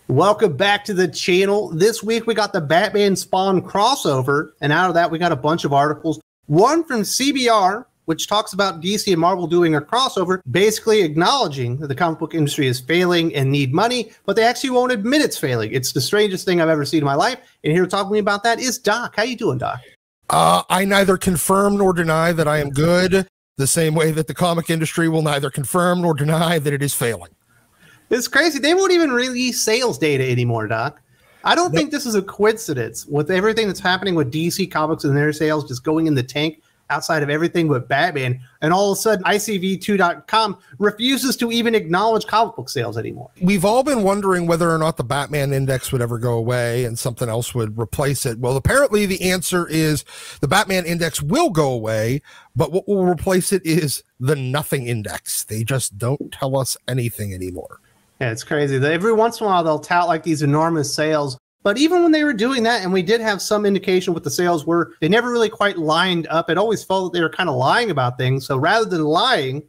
Welcome back to the channel. This week we got the Batman Spawn crossover, and out of that we got a bunch of articles. One from CBR, which talks about DC and Marvel doing a crossover, basically acknowledging that the comic book industry is failing and need money, but they actually won't admit it's failing. It's the strangest thing I've ever seen in my life, and here to talk to me about that is Doc. How you doing, Doc? I neither confirm nor deny that I am good, the same way that the comic industry will neither confirm nor deny that it is failing. It's crazy. They won't even release sales data anymore, Doc. I don't think this is a coincidence with everything that's happening with DC Comics and their sales just going in the tank outside of everything with Batman. And all of a sudden, ICV2.com refuses to even acknowledge comic book sales anymore. We've all been wondering whether or not the Batman Index would ever go away and something else would replace it. Well, apparently the answer is the Batman Index will go away, but what will replace it is the Nothing Index. They just don't tell us anything anymore. Yeah, it's crazy. Every once in a while, they'll tout like these enormous sales. But even when they were doing that, and we did have some indication what the sales were, they never really quite lined up. It always felt that they were kind of lying about things. So rather than lying,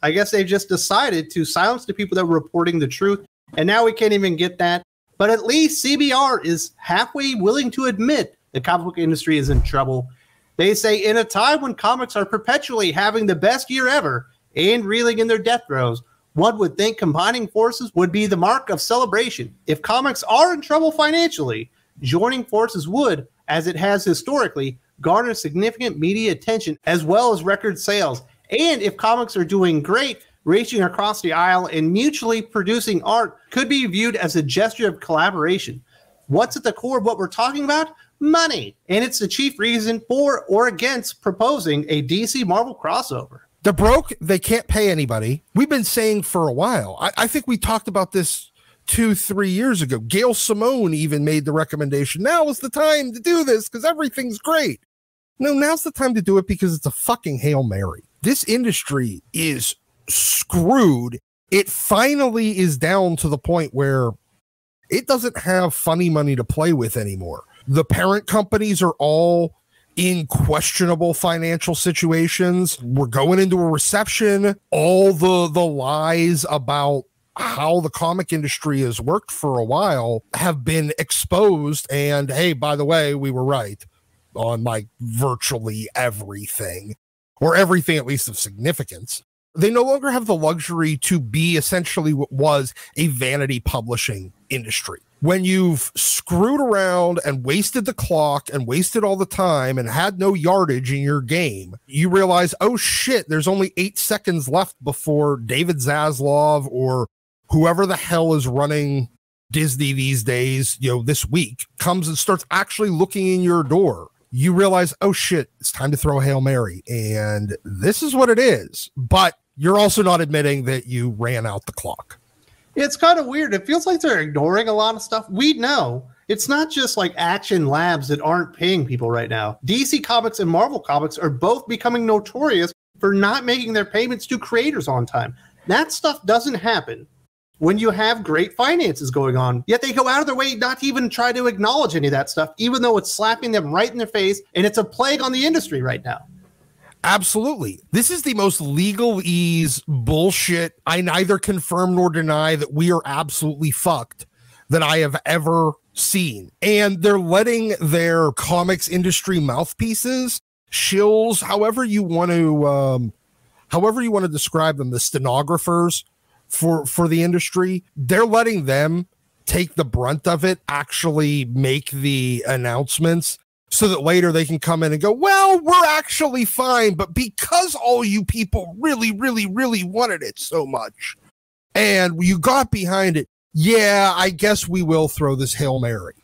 I guess they just decided to silence the people that were reporting the truth. And now we can't even get that. But at least CBR is halfway willing to admit the comic book industry is in trouble. They say, in a time when comics are perpetually having the best year ever and reeling in their death throes, one would think combining forces would be the mark of celebration. If comics are in trouble financially, joining forces would, as it has historically, garner significant media attention as well as record sales. And if comics are doing great, reaching across the aisle and mutually producing art could be viewed as a gesture of collaboration. What's at the core of what we're talking about? Money. And it's the chief reason for or against proposing a DC Marvel crossover. They're broke. They can't pay anybody. We've been saying for a while. I think we talked about this 2-3 years ago. Gail Simone even made the recommendation. Now is the time to do this because everything's great. No, now's the time to do it because it's a fucking Hail Mary. This industry is screwed. It finally is down to the point where it doesn't have funny money to play with anymore. The parent companies are all in questionable financial situations. We're going into a recession. All the lies about how the comic industry has worked for a while have been exposed. And hey, by the way, we were right on like virtually everything, or everything at least of significance. They no longer have the luxury to be essentially what was a vanity publishing industry. When you've screwed around and wasted the clock and wasted all the time and had no yardage in your game, you realize, oh shit, there's only 8 seconds left before David Zaslav or whoever the hell is running Disney these days, this week, comes and starts actually looking in your door. You realize, oh shit, it's time to throw a Hail Mary. And this is what it is. But you're also not admitting that you ran out the clock. It's kind of weird. It feels like they're ignoring a lot of stuff. We know it's not just like Action Labs that aren't paying people right now. DC Comics and Marvel Comics are both becoming notorious for not making their payments to creators on time. That stuff doesn't happen when you have great finances going on. Yet they go out of their way not to even try to acknowledge any of that stuff, even though it's slapping them right in their face, and it's a plague on the industry right now. Absolutely. This is the most legalese bullshit. I neither confirm nor deny that we are absolutely fucked that I have ever seen. And they're letting their comics industry mouthpieces, shills, however you want to describe them, the stenographers for the industry, they're letting them take the brunt of it, actually make the announcements, so that later they can come in and go, well, we're actually fine, but because all you people really, really, really wanted it so much and you got behind it, yeah, I guess we will throw this Hail Mary.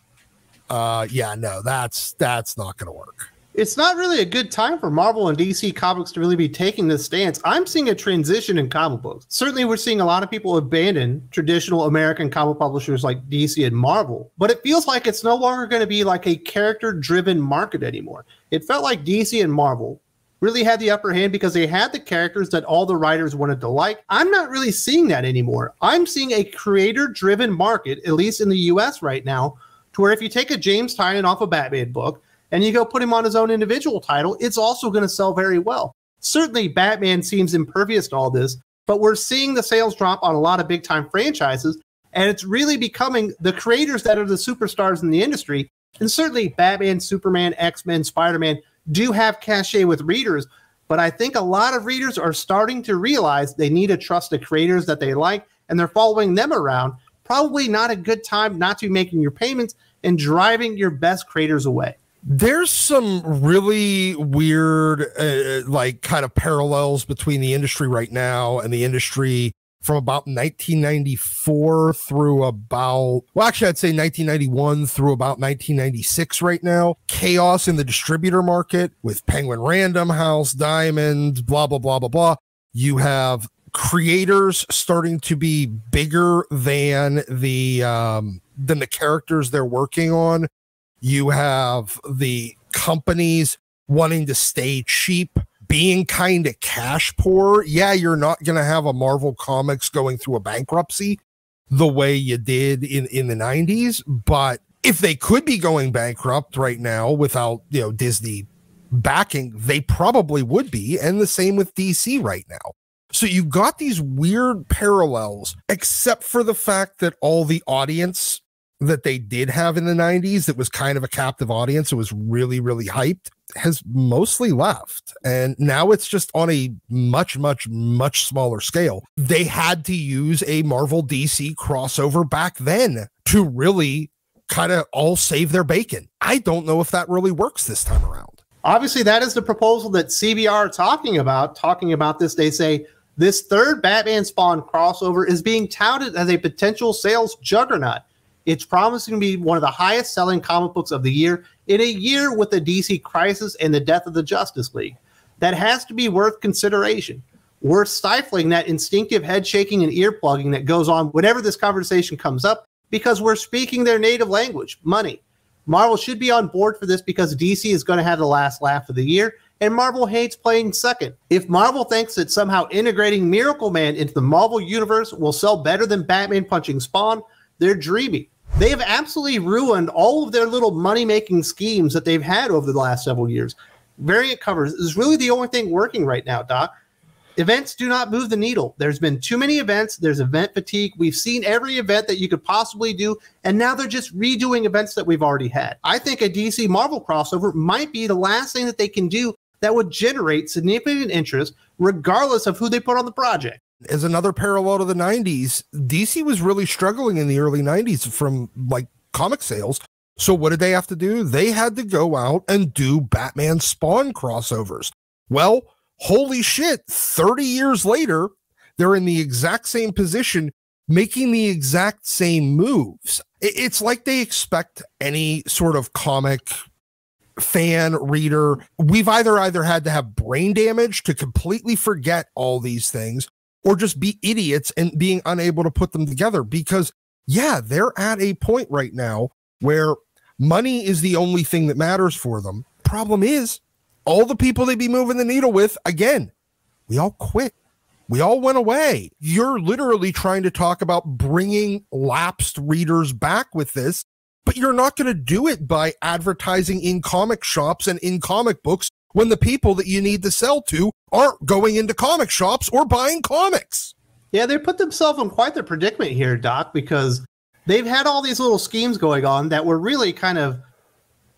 Yeah, no, that's not going to work. It's not really a good time for Marvel and DC Comics to really be taking this stance. I'm seeing a transition in comic books. Certainly, we're seeing a lot of people abandon traditional American comic publishers like DC and Marvel, but it feels like it's no longer going to be like a character-driven market anymore. It felt like DC and Marvel really had the upper hand because they had the characters that all the writers wanted to like. I'm not really seeing that anymore. I'm seeing a creator-driven market, at least in the US right now, to where if you take a James Tynion off a Batman book, and you go put him on his own individual title, it's also going to sell very well. Certainly, Batman seems impervious to all this, but we're seeing the sales drop on a lot of big-time franchises, And it's really becoming the creators that are the superstars in the industry. And certainly Batman, Superman, X-Men, Spider-Man do have cachet with readers. But I think a lot of readers are starting to realize they need to trust the creators that they like, and they're following them around. Probably not a good time not to be making your payments and driving your best creators away. There's some really weird, like kind of parallels between the industry right now and the industry from about 1994 through about, well, actually, I'd say 1991 through about 1996 right now. Chaos in the distributor market with Penguin Random House, Diamond, blah, blah, blah, blah, blah. You have creators starting to be bigger than the characters they're working on. You have the companies wanting to stay cheap, being kind of cash poor. Yeah, you're not going to have a Marvel Comics going through a bankruptcy the way you did in the 90s. But if they could be going bankrupt right now without, Disney backing, they probably would be. And the same with DC right now. So you got these weird parallels, except for the fact that all the audience that they did have in the 90s, that was kind of a captive audience, it was really, really hyped, has mostly left. And now it's just on a much, much, much smaller scale. They had to use a Marvel DC crossover back then to really kind of all save their bacon. I don't know if that really works this time around. Obviously, that is the proposal that CBR are talking about this. They say this third Batman Spawn crossover is being touted as a potential sales juggernaut. It's promising to be one of the highest selling comic books of the year in a year with the DC crisis and the death of the Justice League. That has to be worth consideration. We're stifling that instinctive head shaking and ear plugging that goes on whenever this conversation comes up because we're speaking their native language, money. Marvel should be on board for this because DC is going to have the last laugh of the year, and Marvel hates playing second. If Marvel thinks that somehow integrating Miracle Man into the Marvel Universe will sell better than Batman punching Spawn, they're dreaming. They have absolutely ruined all of their little money-making schemes that they've had over the last several years. Variant covers is really the only thing working right now, Doc. Events do not move the needle. There's been too many events. There's event fatigue. We've seen every event that you could possibly do, and now they're just redoing events that we've already had. I think a DC Marvel crossover might be the last thing that they can do that would generate significant interest regardless of who they put on the project. As another parallel to the 90s, DC was really struggling in the early 90s from like comic sales. So what did they have to do? They had to go out and do Batman Spawn crossovers. Well, holy shit, 30 years later, they're in the exact same position, making the exact same moves. It's like they expect any sort of comic fan, reader. We've either had to have brain damage to completely forget all these things, or just be idiots and being unable to put them together. Because, yeah, they're at a point right now where money is the only thing that matters for them. Problem is, all the people they'd be moving the needle with, again, we all quit. We all went away. You're literally trying to talk about bringing lapsed readers back with this, but you're not going to do it by advertising in comic shops and in comic books when the people that you need to sell to aren't going into comic shops or buying comics. Yeah, they put themselves in quite the predicament here, Doc, because they've had all these little schemes going on that were really kind of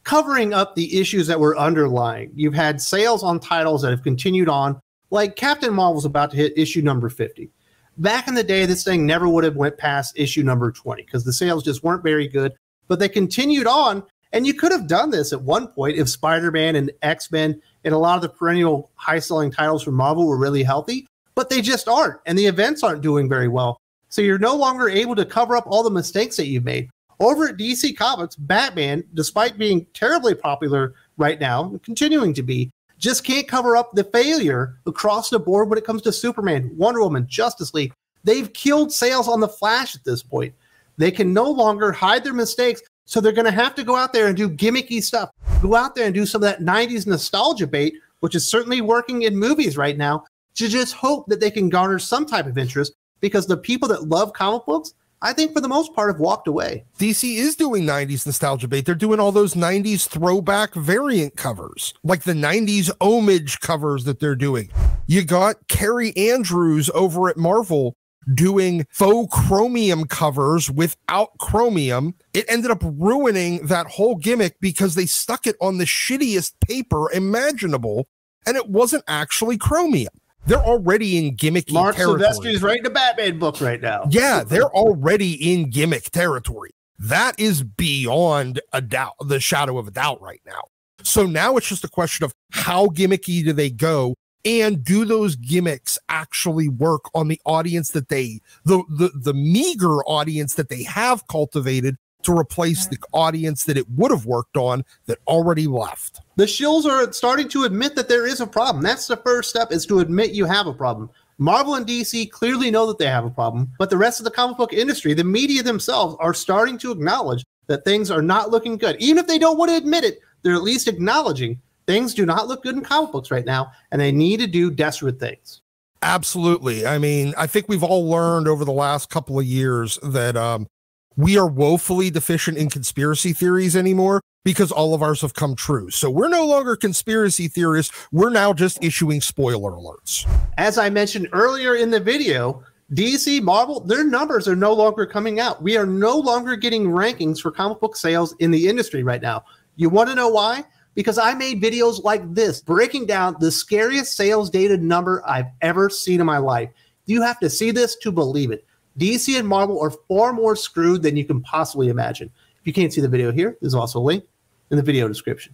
covering up the issues that were underlying. You've had sales on titles that have continued on, like Captain Marvel's about to hit issue number 50. Back in the day, this thing never would have went past issue number 20 because the sales just weren't very good, but they continued on. And you could have done this at one point if Spider-Man and X-Men and a lot of the perennial high-selling titles from Marvel were really healthy, but they just aren't, and the events aren't doing very well. So you're no longer able to cover up all the mistakes that you've made. Over at DC Comics, Batman, despite being terribly popular right now, continuing to be, just can't cover up the failure across the board when it comes to Superman, Wonder Woman, Justice League. They've killed sales on the Flash at this point. They can no longer hide their mistakes. So they're going to have to go out there and do gimmicky stuff. Go out there and do some of that 90s nostalgia bait, which is certainly working in movies right now, to just hope that they can garner some type of interest because the people that love comic books, I think for the most part, have walked away. DC is doing 90s nostalgia bait. They're doing all those 90s throwback variant covers, like the 90s homage covers that they're doing. You got Carrie Andrews over at Marvel doing faux chromium covers without chromium. It ended up ruining that whole gimmick because they stuck it on the shittiest paper imaginable, and it wasn't actually chromium. They're already in gimmicky Mark territory. Silvestri's writing a Batman book right now. Yeah, they're already in gimmick territory. That is beyond a doubt, the shadow of a doubt right now. So now it's just a question of how gimmicky do they go, and do those gimmicks actually work on the audience that the meager audience that they have cultivated to replace the audience that it would have worked on that already left. The shills are starting to admit that there is a problem. That's the first step, is to admit you have a problem. Marvel and DC clearly know that they have a problem, but the rest of the comic book industry, the media themselves, are starting to acknowledge that things are not looking good. Even if they don't want to admit it, they're at least acknowledging things do not look good in comic books right now, and they need to do desperate things. Absolutely. I mean, I think we've all learned over the last couple of years that we are woefully deficient in conspiracy theories anymore because all of ours have come true. So we're no longer conspiracy theorists. We're now just issuing spoiler alerts. As I mentioned earlier in the video, DC, Marvel, their numbers are no longer coming out. We are no longer getting rankings for comic book sales in the industry right now. You want to know why? Because I made videos like this, breaking down the scariest sales data number I've ever seen in my life. You have to see this to believe it. DC and Marvel are far more screwed than you can possibly imagine. If you can't see the video here, there's also a link in the video description.